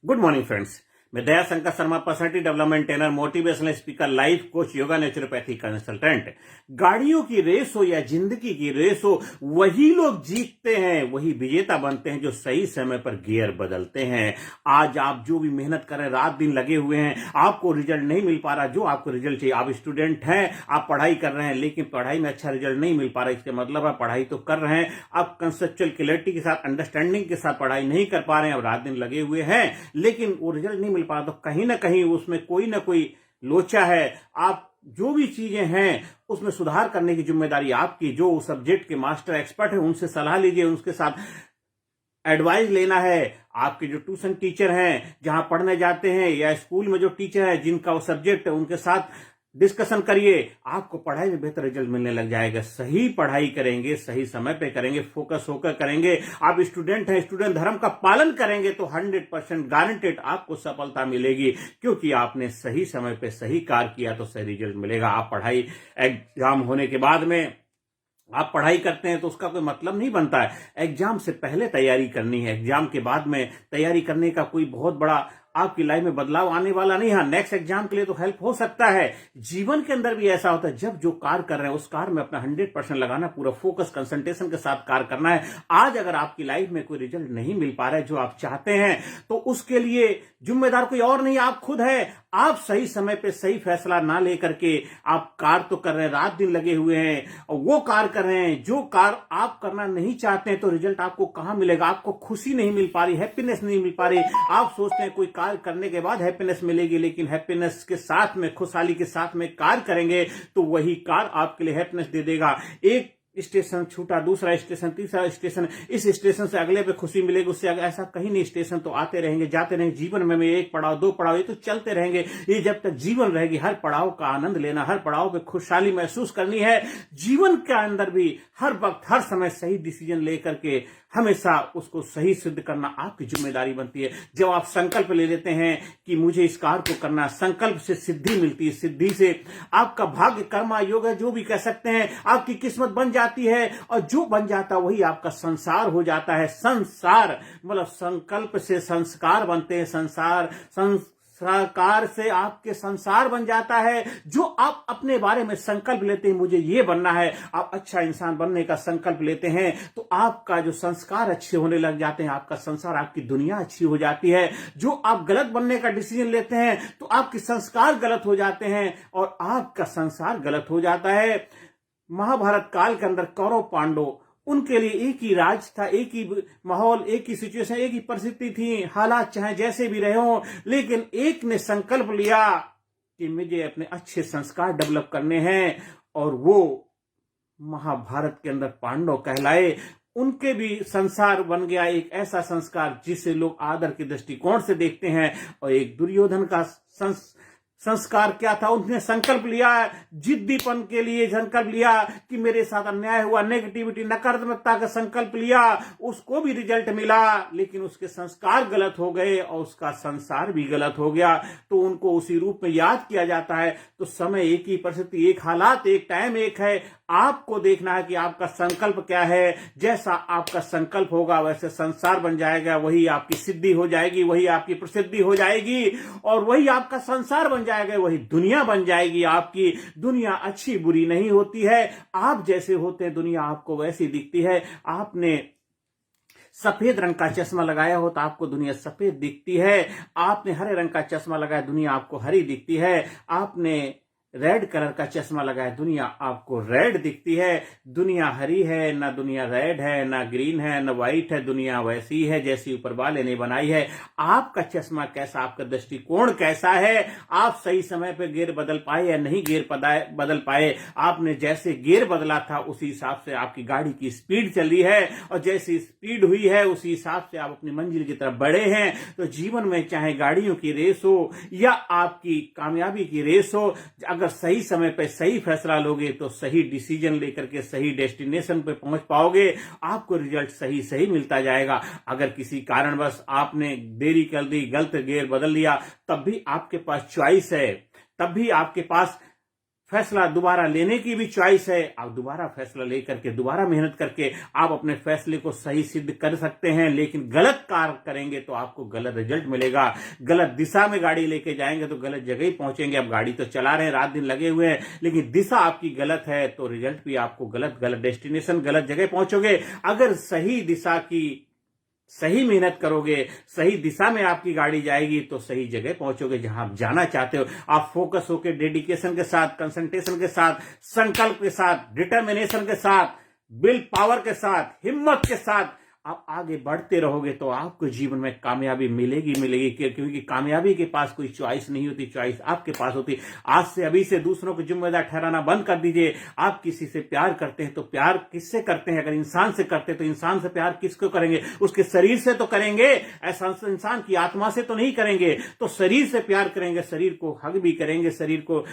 Good morning friends. मैं Daya Shankar Sharma, personality development trainer, motivational speaker, life coach, yoga naturopathy consultant. गाड़ियों की race हो या जिंदगी की रेस हो, वही लोग जीतते हैं, वही विजेता बनते हैं जो सही समय पर गियर बदलते हैं। आज आप जो भी मेहनत कर रहे हैं, रात दिन लगे हुए हैं, आपको रिजल्ट नहीं मिल पा रहा जो आपको रिजल्ट चाहिए। आप स्टूडेंट हैं, आप पढ़ाई कर रहे हैं, लेकिन पढ़ाई में अच्छा रिजल्ट नहीं मिल पा रहा। इसके मतलब आप पढ़ाई तो कर रहे हैं, आप कंसेप्चुअल क्लैरिटी के साथ, अंडरस्टैंडिंग के साथ पढ़ाई नहीं कर पा रहे हैं, अब रात दिन लगे हुए हैं, लेकिन वो रिजल्ट नहीं मिल पा रहा। तो कहीं ना कहीं उसमें कोई ना कोई लोचा है। आप जो भी चीजें हैं उसमें सुधार करने की जिम्मेदारी आपकी। जो सब्जेक्ट के मास्टर एक्सपर्ट हैं उनसे सलाह लीजिए, उनके साथ एडवाइस लेना है। आपके जो ट्यूशन टीचर हैं, जहां पढ़ने जाते हैं, या स्कूल में जो टीचर है जिनका वो सब्जेक्ट है, उनके साथ डिस्कशन करिए। आपको पढ़ाई में बेहतर रिजल्ट मिलने लग जाएगा। सही पढ़ाई करेंगे, सही समय पे करेंगे, फोकस होकर करेंगे, आप स्टूडेंट हैं, स्टूडेंट धर्म का पालन करेंगे तो 100% गारंटेड आपको सफलता मिलेगी, क्योंकि आपने सही समय पे सही कार्य किया तो सही रिजल्ट मिलेगा। आप पढ़ाई एग्जाम होने के बाद में आप पढ़ाई करते हैं तो उसका कोई मतलब नहीं बनता है। एग्जाम से पहले तैयारी करनी है, एग्जाम के बाद में तैयारी करने का कोई बहुत बड़ा आपकी लाइफ में बदलाव आने वाला नहीं है। नेक्स्ट एग्जाम के लिए तो हेल्प हो सकता है। जीवन के अंदर भी ऐसा होता है, जब जो कार्य कर रहे हैं उस कार्य में अपना 100% लगाना, पूरा फोकस कंसंट्रेशन के साथ कार्य करना है। आज अगर आपकी लाइफ में कोई रिजल्ट नहीं मिल पा रहा है जो आप चाहते हैं, तो उसके लिए जिम्मेदार कोई और नहीं, आप खुद है। आप सही समय पे सही फैसला ना लेकर के आप कार्य तो कर रहे हैं, रात दिन लगे हुए हैं और वो कार्य कर रहे हैं जो कार्य आप करना नहीं चाहते हैं, तो रिजल्ट आपको कहां मिलेगा? आपको खुशी नहीं मिल पा रही, हैप्पीनेस नहीं मिल पा रही। आप सोचते हैं कोई कार्य करने के बाद हैप्पीनेस मिलेगी, लेकिन हैप्पीनेस के साथ में, खुशहाली के साथ में कार्य करेंगे तो वही कार्य आपके लिए हैप्पीनेस दे देगा। एक स्टेशन छूटा, दूसरा स्टेशन, तीसरा स्टेशन, इस स्टेशन से अगले पे खुशी मिलेगी, उससे ऐसा कहीं नहीं। स्टेशन तो आते रहेंगे, जाते रहेंगे। जीवन में एक पड़ाव, दो पड़ाव, ये तो चलते रहेंगे। ये जब तक जीवन रहेगी, हर पड़ाव का आनंद लेना, हर पड़ाव पे खुशहाली महसूस करनी है। जीवन के अंदर भी हर वक्त, हर समय सही डिसीजन लेकर के हमेशा उसको सही सिद्ध करना आपकी जिम्मेदारी बनती है। जब आप संकल्प ले लेते हैं कि मुझे इस कार्य को करना, संकल्प से सिद्धि मिलती है, सिद्धि से आपका भाग्य, कर्मा, योग, जो भी कह सकते हैं, आपकी किस्मत बन जाती है। और जो बन जाता वही आपका संसार हो जाता है। संसार मतलब संकल्प से संस्कार बनते हैं, संस्कार से आपके संसार बन जाता है। जो आप अपने बारे में संकल्प लेते हैं, मुझे ये बनना है, आप अच्छा इंसान बनने का संकल्प लेते हैं, तो आपका जो संस्कार अच्छे होने लग जाते हैं, आपका संसार, आपकी दुनिया अच्छी हो जाती है। जो आप गलत बनने का डिसीजन लेते हैं तो आपके संस्कार गलत हो जाते हैं और आपका संसार गलत हो जाता है। महाभारत काल के अंदर कौरव पांडव, उनके लिए एक ही राज था, एक ही माहौल, एक ही सिचुएशन, एक ही परिस्थिति थी, हालात चाहे जैसे भी रहे हों, लेकिन एक ने संकल्प लिया कि मुझे अपने अच्छे संस्कार डेवलप करने हैं, और वो महाभारत के अंदर पांडव कहलाए। उनके भी संसार बन गया एक ऐसा संस्कार जिसे लोग आदर के दृष्टिकोण से देखते हैं। और एक दुर्योधन का संस्कार क्या था? उन्होंने संकल्प लिया, जिद्दीपन के लिए संकल्प लिया कि मेरे साथ अन्याय हुआ, नेगेटिविटी, नकारात्मकता का संकल्प लिया, उसको भी रिजल्ट मिला, लेकिन उसके संस्कार गलत हो गए और उसका संसार भी गलत हो गया। तो उनको उसी रूप में याद किया जाता है। तो समय एक ही, परिस्थिति एक, हालात एक, टाइम एक है। आपको देखना है कि आपका संकल्प क्या है। जैसा आपका संकल्प होगा वैसे संसार बन जाएगा, वही आपकी सिद्धि हो जाएगी, वही आपकी प्रसिद्धि हो जाएगी, और वही आपका संसार बन जाएगा, वही दुनिया बन जाएगी आपकी। दुनिया अच्छी बुरी नहीं होती है, आप जैसे होते हैं दुनिया आपको वैसी दिखती है। आपने सफेद रंग का चश्मा लगाया हो तो आपको दुनिया सफेद दिखती है। आपने हरे रंग का चश्मा लगाया, दुनिया आपको हरी दिखती है। आपने रेड कलर का चश्मा लगाया, दुनिया आपको रेड दिखती है। दुनिया हरी है ना, दुनिया रेड है ना, ग्रीन है ना, व्हाइट है। दुनिया वैसी है जैसी ऊपर वाले ने बनाई है। आपका चश्मा कैसा, आपका दृष्टिकोण कैसा है? आप सही समय पे गियर बदल पाए या नहीं गियर बदल पाए? आपने जैसे गियर बदला था उसी हिसाब से आपकी गाड़ी की स्पीड चली है, और जैसी स्पीड हुई है उसी हिसाब से आप अपनी मंजिल की तरफ बढ़े हैं। तो जीवन में चाहे गाड़ियों की रेस हो या आपकी कामयाबी की रेस हो, अगर सही समय पे सही फैसला लोगे तो सही डिसीजन लेकर के सही डेस्टिनेशन पे पहुंच पाओगे। आपको रिजल्ट सही सही मिलता जाएगा। अगर किसी कारणवश आपने देरी कर दी, गलत गियर बदल लिया, तब भी आपके पास चॉइस है, तब भी आपके पास फैसला दोबारा लेने की भी चॉइस है। आप दोबारा फैसला लेकर के दोबारा मेहनत करके आप अपने फैसले को सही सिद्ध कर सकते हैं, लेकिन गलत कार्य करेंगे तो आपको गलत रिजल्ट मिलेगा। गलत दिशा में गाड़ी लेके जाएंगे तो गलत जगह ही पहुंचेंगे। अब गाड़ी तो चला रहे हैं, रात दिन लगे हुए हैं, लेकिन दिशा आपकी गलत है तो रिजल्ट भी आपको गलत, गलत डेस्टिनेशन, गलत जगह पहुंचोगे। अगर सही दिशा की सही मेहनत करोगे, सही दिशा में आपकी गाड़ी जाएगी तो सही जगह पहुंचोगे जहां आप जाना चाहते हो। आप फोकस होकर डेडिकेशन के साथ, कंसंट्रेशन के साथ, संकल्प के साथ, डिटर्मिनेशन के साथ, विल पावर के साथ, हिम्मत के साथ आप आगे बढ़ते रहोगे तो आपको जीवन में कामयाबी मिलेगी मिलेगी, क्योंकि कामयाबी के पास कोई चॉइस नहीं होती, चॉइस आपके पास होती। आज से अभी से दूसरों को जिम्मेदार ठहराना बंद कर दीजिए। आप किसी से प्यार करते हैं तो प्यार किससे करते हैं? अगर इंसान से करते हैं तो इंसान से प्यार किसको करेंगे? उसके शरीर से तो करेंगे, ऐसा इंसान की आत्मा से तो नहीं करेंगे। तो शरीर से प्यार करेंगे, शरीर को हग भी करेंगे, शरीर को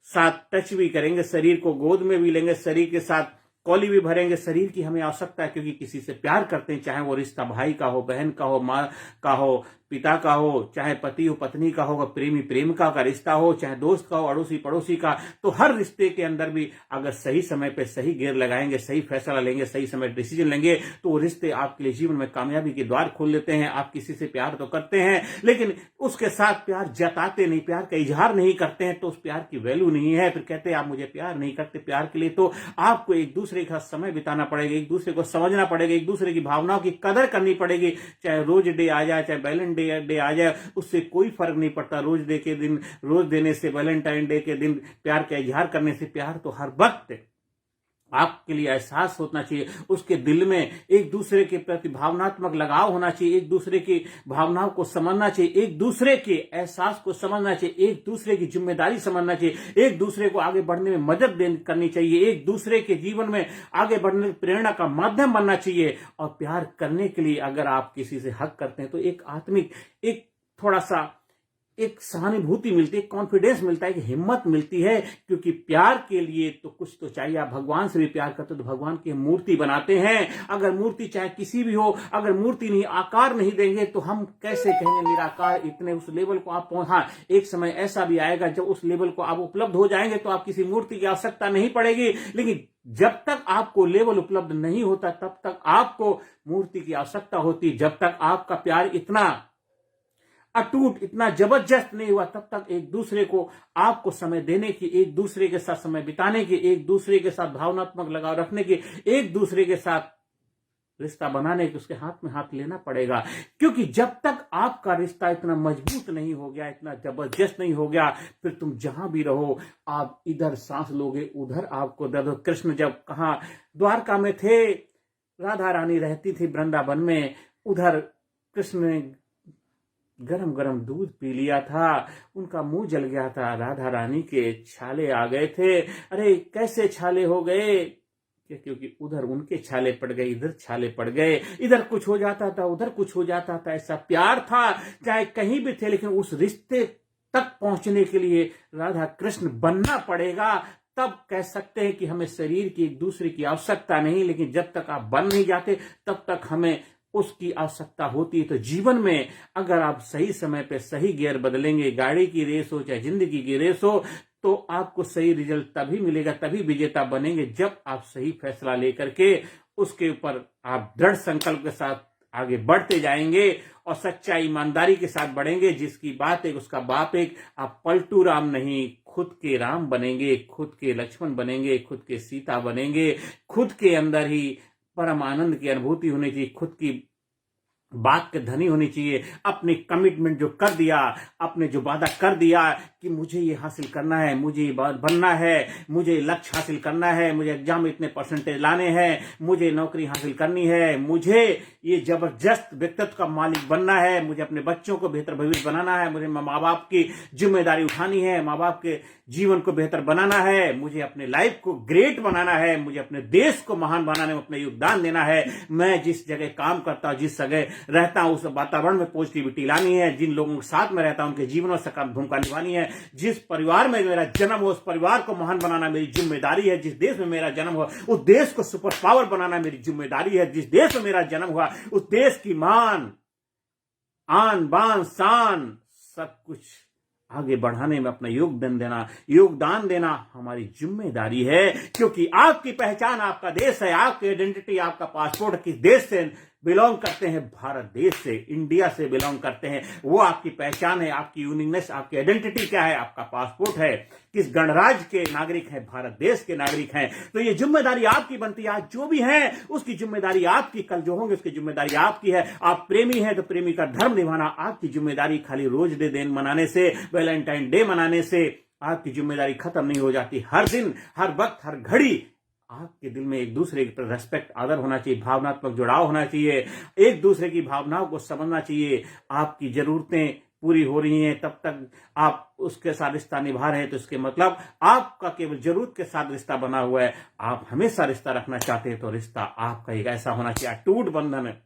साथ टच भी करेंगे, शरीर को गोद में भी लेंगे, शरीर के साथ कौली भी भरेंगे। शरीर की हमें आवश्यकता है, क्योंकि किसी से प्यार करते हैं, चाहे वो रिश्ता भाई का हो, बहन का हो, माँ का हो, पिता का हो, चाहे पति हो, पत्नी का हो, प्रेमी प्रेमिका का रिश्ता हो, चाहे दोस्त का हो, अड़ोसी पड़ोसी का। तो हर रिश्ते के अंदर भी अगर सही समय पे सही गियर लगाएंगे, सही फैसला लेंगे, सही समय डिसीजन लेंगे तो वो रिश्ते आपके लिए जीवन में कामयाबी के द्वार खोल लेते हैं। आप किसी से प्यार तो करते हैं, लेकिन उसके साथ प्यार जताते नहीं, प्यार का इजहार नहीं करते हैं, तो उस प्यार की वैल्यू नहीं है। फिर कहते हैं आप मुझे प्यार नहीं करते। प्यार के लिए तो आपको एक दूसरे के साथ समय बिताना पड़ेगा, एक दूसरे को समझना पड़ेगा, एक दूसरे की भावनाओं की कदर करनी पड़ेगी। चाहे रोज डे आ जाए, चाहे वैलेंटाइन डे आ जाए, उससे कोई फर्क नहीं पड़ता। रोज डे के दिन, रोज देने से, वैलेंटाइन डे के दिन प्यार का इजहार करने से, प्यार तो हर वक्त आपके लिए एहसास होना चाहिए। उसके दिल में एक दूसरे के प्रति भावनात्मक लगाव होना चाहिए, एक दूसरे की भावनाओं को समझना चाहिए, एक दूसरे के एहसास को समझना चाहिए, एक दूसरे की जिम्मेदारी समझना चाहिए, एक दूसरे को आगे बढ़ने में मदद करनी चाहिए, एक दूसरे के जीवन में आगे बढ़ने की प्रेरणा का माध्यम बनना चाहिए। और प्यार करने के लिए अगर आप किसी से हक करते हैं तो एक आत्मिक, एक थोड़ा सा एक सहानुभूति मिलती है, कॉन्फिडेंस मिलता है, कि हिम्मत मिलती है, क्योंकि प्यार के लिए तो कुछ तो चाहिए। आप भगवान से भी प्यार करते हो तो भगवान की मूर्ति बनाते हैं। अगर मूर्ति चाहे किसी भी हो, अगर मूर्ति नहीं, आकार नहीं देंगे तो हम कैसे कहेंगे निराकार? इतने उस लेवल को आप हाँ, एक समय ऐसा भी आएगा जब उस लेवल को आप उपलब्ध हो जाएंगे तो आप किसी मूर्ति की आवश्यकता नहीं पड़ेगी। लेकिन जब तक आपको लेवल उपलब्ध नहीं होता तब तक आपको मूर्ति की आवश्यकता होती। जब तक आपका प्यार इतना अटूट, इतना जबरदस्त नहीं हुआ तब तक एक दूसरे को आपको समय देने की, एक दूसरे के साथ समय बिताने की, एक दूसरे के साथ भावनात्मक लगाव रखने की, एक दूसरे के साथ रिश्ता बनाने की उसके हाथ में हाथ लेना पड़ेगा। क्योंकि जब तक आपका रिश्ता इतना मजबूत नहीं हो गया, इतना जबरदस्त नहीं हो गया, फिर तुम जहां भी रहो आप इधर सांस लोगे, उधर आपको दर्द। कृष्ण जब कहा द्वारका में थे, राधा रानी रहती थी वृंदावन में, उधर कृष्ण ने गरम गरम दूध पी लिया था, उनका मुंह जल गया था, राधा रानी के छाले आ गए थे। अरे कैसे छाले हो गए? क्योंकि उधर उनके छाले पड़ गए, इधर छाले पड़ गए, इधर कुछ हो जाता था, उधर कुछ हो जाता था। ऐसा प्यार था, चाहे कहीं भी थे, लेकिन उस रिश्ते तक पहुंचने के लिए राधा कृष्ण बनना पड़ेगा। तब कह सकते हैं कि हमें शरीर की, एक दूसरे की आवश्यकता नहीं, लेकिन जब तक आप बन नहीं जाते तब तक हमें उसकी आवश्यकता होती है। तो जीवन में अगर आप सही समय पे सही गियर बदलेंगे, गाड़ी की रेस हो चाहे जिंदगी की रेस हो, तो आपको सही रिजल्ट तभी मिलेगा, तभी विजेता बनेंगे जब आप सही फैसला लेकर के उसके ऊपर आप दृढ़ संकल्प के साथ आगे बढ़ते जाएंगे और सच्चाई ईमानदारी के साथ बढ़ेंगे। जिसकी बात एक उसका बाप एक। आप पलटू राम नहीं, खुद के राम बनेंगे, खुद के लक्ष्मण बनेंगे, खुद के सीता बनेंगे। खुद के अंदर ही परम आनंद की अनुभूति होनी चाहिए, खुद की बात के धनी होनी चाहिए। अपने कमिटमेंट जो कर दिया, अपने जो वादा कर दिया कि मुझे ये हासिल करना है, मुझे ये बनना है, मुझे लक्ष्य हासिल करना है, मुझे एग्जाम में इतने परसेंटेज लाने हैं, मुझे नौकरी हासिल करनी है, मुझे ये जबरदस्त व्यक्तित्व का मालिक बनना है, मुझे अपने बच्चों को बेहतर भविष्य बनाना है, मुझे माँ बाप की जिम्मेदारी उठानी है, माँ बाप के जीवन को बेहतर बनाना है, मुझे अपने लाइफ को ग्रेट बनाना है, मुझे अपने देश को महान बनाने में अपना योगदान देना है। मैं जिस जगह काम करता हूँ, जिस जगह रहता हूँ, उस वातावरण में पॉजिटिविटी लानी है, जिन लोगों के साथ में रहता हूँ उनके जीवन में सकारात्मक भूमिका निभानी है, जिस परिवार में मेरा जन्म हो उस परिवार को महान बनाना मेरी जिम्मेदारी है, जिस देश में मेरा जन्म हुआ उस देश को सुपर पावर बनाना मेरी जिम्मेदारी है, जिस देश में मेरा जन्म हुआ उस देश की मान, आन बान शान सब कुछ आगे बढ़ाने में अपना योगदान देना हमारी जिम्मेदारी है, क्योंकि आपकी पहचान आपका देश है, आपकी आइडेंटिटी, आपका पासपोर्ट किस देश से बिलोंग करते हैं, भारत देश से, इंडिया से बिलोंग करते हैं, वो आपकी पहचान है, आपकी यूनिकनेस, आपकी आइडेंटिटी क्या है, आपका पासपोर्ट है, किस गणराज्य के नागरिक हैं, भारत देश के नागरिक हैं। तो ये जिम्मेदारी आपकी बनती है। आज जो भी है उसकी जिम्मेदारी आपकी, कल जो होंगे उसकी जिम्मेदारी आपकी है। आप प्रेमी हैं तो प्रेमी का धर्म निभाना आपकी जिम्मेदारी। खाली रोज डे मनाने से, वैलेंटाइन डे मनाने से आपकी जिम्मेदारी खत्म नहीं हो जाती। हर दिन, हर वक्त, हर घड़ी आपके दिल में एक दूसरे के प्रति रेस्पेक्ट, आदर होना चाहिए, भावनात्मक जुड़ाव होना चाहिए, एक दूसरे की भावनाओं को समझना चाहिए। आपकी जरूरतें पूरी हो रही हैं तब तक आप उसके साथ रिश्ता निभा रहे हैं, तो इसके मतलब आपका केवल जरूरत के साथ रिश्ता बना हुआ है। आप हमेशा रिश्ता रखना चाहते हैं तो रिश्ता आपका एक ऐसा होना चाहिए, अटूट बंधन है,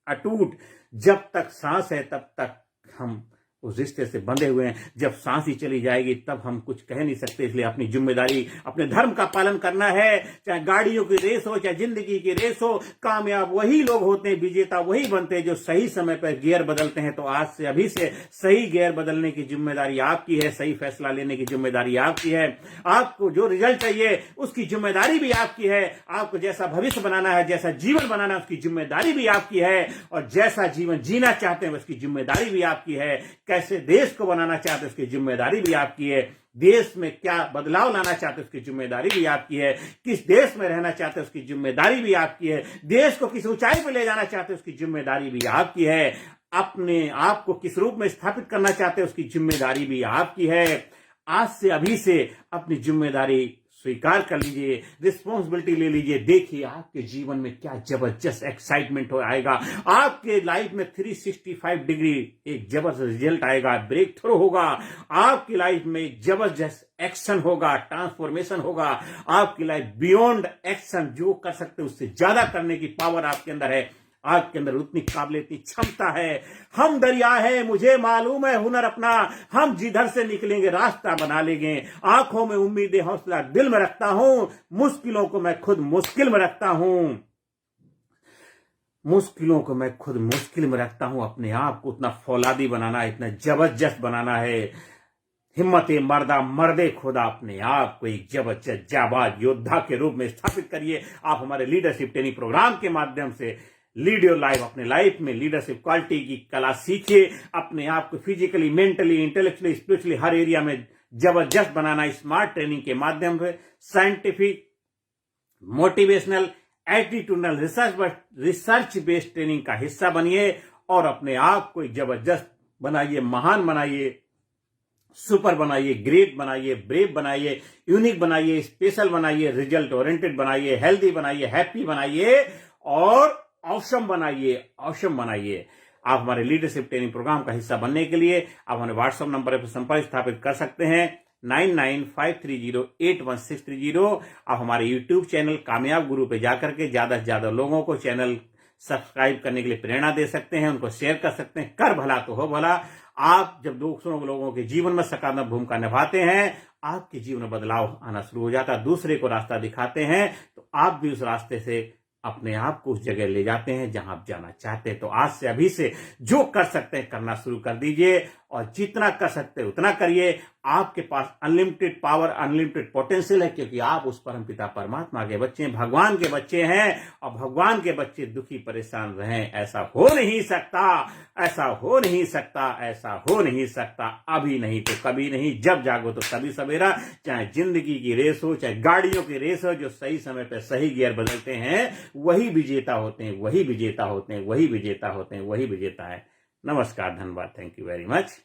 अटूट। जब तक सांस है तब तक हम उस रिश्ते से बंधे हुए हैं। जब सांस ही चली जाएगी तब हम कुछ कह नहीं सकते। इसलिए अपनी जिम्मेदारी, अपने धर्म का पालन करना है। चाहे गाड़ियों की रेस हो, चाहे जिंदगी की रेस हो, कामयाब वही लोग होते हैं, विजेता वही बनते हैं जो सही समय पर गियर बदलते हैं। तो आज से, अभी से सही गियर बदलने की जिम्मेदारी आपकी है, सही फैसला लेने की जिम्मेदारी आपकी है। आपको जो रिजल्ट चाहिए उसकी जिम्मेदारी भी आपकी है। आपको जैसा भविष्य बनाना है, जैसा जीवन बनाना है, उसकी जिम्मेदारी भी आपकी है। और जैसा जीवन जीना चाहते हैं उसकी जिम्मेदारी भी आपकी है। कैसे देश को बनाना चाहते हैं उसकी जिम्मेदारी भी आपकी है। देश में क्या बदलाव लाना चाहते हैं उसकी जिम्मेदारी भी आपकी है। किस देश में रहना चाहते हैं उसकी जिम्मेदारी भी आपकी है। देश को किस ऊंचाई पर ले जाना चाहते हैं उसकी जिम्मेदारी भी आपकी है। अपने आप को किस रूप में स्थापित करना चाहते हैं उसकी जिम्मेदारी भी आपकी है। आज से, अभी से अपनी जिम्मेदारी स्वीकार कर लीजिए, रिस्पॉन्सिबिलिटी ले लीजिए। देखिए आपके जीवन में क्या जबरदस्त एक्साइटमेंट हो आएगा। आपके लाइफ में 365 डिग्री एक जबरदस्त रिजल्ट आएगा, ब्रेक थ्रू होगा। आपकी लाइफ में जबरदस्त एक्शन होगा, ट्रांसफॉर्मेशन होगा। आपकी लाइफ बियॉन्ड एक्शन, जो कर सकते उससे ज्यादा करने की पावर आपके अंदर है। आपके अंदर उतनी काबिलियत, इतनी क्षमता है। हम दरिया है, मुझे मालूम है हुनर अपना, हम जिधर से निकलेंगे रास्ता बना लेंगे। आंखों में उम्मीदें, हौसला दिल में रखता हूं, मुश्किलों को मैं खुद मुश्किल में रखता हूं। मुश्किलों को मैं खुद मुश्किल में रखता हूं। अपने आप को उतना फौलादी बनाना है, इतना जबरदस्त बनाना है। हिम्मते मर्दा मर्दे खुदा, अपने आप को एक जबरदस्त जाबाज योद्धा के रूप में स्थापित करिए। आप हमारे लीडरशिप ट्रेनिंग प्रोग्राम के माध्यम से लीड योर लाइफ, अपने लाइफ में लीडरशिप क्वालिटी की कला सीखिए। अपने आप को फिजिकली, मेंटली, इंटेलेक्चुअली, स्पिरिचुअली हर एरिया में जबरदस्त बनाना स्मार्ट ट्रेनिंग के माध्यम से scientific, motivational, attitudinal, research based training का हिस्सा बनिए और अपने आप को एक जबरदस्त बनाइए, महान बनाइए, सुपर बनाइए, ग्रेट बनाइए, ब्रेव बनाइए, यूनिक बनाइए, स्पेशल बनाइए, रिजल्ट ओरिएंटेड बनाइए, हेल्दी बनाइए, हैप्पी बनाइए और ऑसम बनाइए, ऑसम बनाइए। आप हमारे लीडरशिप ट्रेनिंग प्रोग्राम का हिस्सा बनने के लिए आप हमारे व्हाट्सएप नंबर पर संपर्क स्थापित कर सकते हैं 9953081630। आप हमारे यूट्यूब चैनल कामयाब गुरु पे जाकर के ज्यादा से ज्यादा लोगों को चैनल सब्सक्राइब करने के लिए प्रेरणा दे सकते हैं, उनको शेयर कर सकते हैं। कर भला तो हो भला। आप जब दूसरों लोगों के जीवन में सकारात्मक भूमिका निभाते हैं, आपके जीवन में बदलाव आना शुरू हो जाता है। दूसरे को रास्ता दिखाते हैं तो आप भी उस रास्ते से अपने आप को उस जगह ले जाते हैं जहां आप जाना चाहते हैं। तो आज से, अभी से जो कर सकते हैं करना शुरू कर दीजिए और जितना कर सकते हैं उतना करिए। आपके पास अनलिमिटेड पावर, अनलिमिटेड पोटेंशियल है, क्योंकि आप उस परमपिता परमात्मा के बच्चे हैं, भगवान के बच्चे हैं। और भगवान के बच्चे दुखी परेशान रहें, ऐसा हो नहीं सकता, ऐसा हो नहीं सकता, ऐसा हो नहीं सकता। अभी नहीं तो कभी नहीं, जब जागो तो कभी सवेरा। चाहे जिंदगी की रेस हो, चाहे गाड़ियों की रेस हो, जो सही समय पर सही गियर बदलते हैं वही विजेता होते हैं, वही विजेता होते हैं, वही विजेता होते हैं, वही विजेता है। नमस्कार, धन्यवाद, थैंक यू वेरी मच।